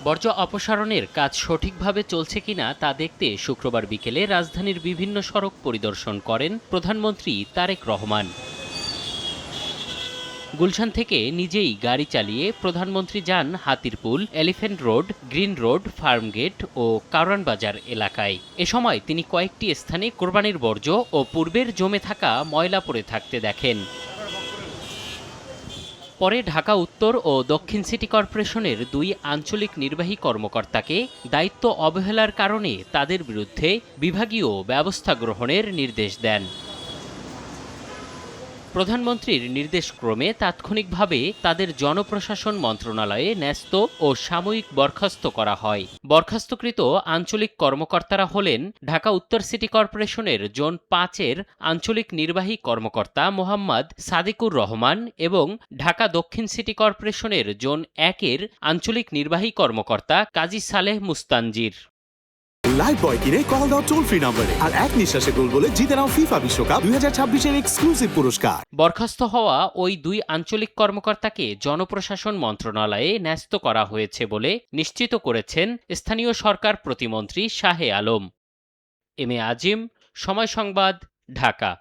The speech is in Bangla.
বর্জ্য অপসারণের কাজ সঠিকভাবে চলছে কিনা তা দেখতে শুক্রবার বিকেলে রাজধানীর বিভিন্ন সড়ক পরিদর্শন করেন প্রধানমন্ত্রী তারেক রহমান। গুলশান থেকে নিজেই গাড়ি চালিয়ে প্রধানমন্ত্রী যান Hatirpool, Elephant Road, Green Road, Farmgate ও কারওয়ান বাজার এলাকায়। এ সময় তিনি কয়েকটি স্থানে কোরবানির বর্জ্য ও পূর্বের জমে থাকা ময়লা পড়ে থাকতে দেখেন। পরে ঢাকা উত্তর ও দক্ষিণ সিটি কর্পোরেশনের ২ আঞ্চলিক নির্বাহী কর্মকর্তাকে দায়িত্ব অবহেলার কারণে তাদের বিরুদ্ধে বিভাগীয় ব্যবস্থা গ্রহণের নির্দেশ দেন। প্রধানমন্ত্রীর নির্দেশক্রমে তাৎক্ষণিকভাবে তাদের জনপ্রশাসন মন্ত্রণালয়ে ন্যস্ত ও সাময়িক বরখাস্ত করা হয়। বরখাস্তকৃত আঞ্চলিক কর্মকর্তারা হলেন ঢাকা উত্তর সিটি কর্পোরেশনের জোন ৫-এর আঞ্চলিক নির্বাহী কর্মকর্তা মোহাম্মদ সাদিকুর রহমান এবং ঢাকা দক্ষিণ সিটি কর্পোরেশনের জোন ১-এর আঞ্চলিক নির্বাহী কর্মকর্তা কাজী সালেহ মুস্তানজির। লাইফ বয় কিনে কল দাও টোল ফ্রি নম্বরে আর এক নিঃশ্বাসে গোল বলে জিতে নাও ফিফা বিশ্বকাপ ২০২৬-এর এক্সক্লুসিভ পুরস্কার। বরখাস্ত হওয়া ওই ২ আঞ্চলিক কর্মকর্তাকে জনপ্রশাসন মন্ত্রণালয়ে ন্যস্ত করা হয়েছে বলে নিশ্চিত করেছেন স্থানীয় সরকার প্রতিমন্ত্রী শাহে আলম। এম এ আজিম, সময় সংবাদ, ঢাকা।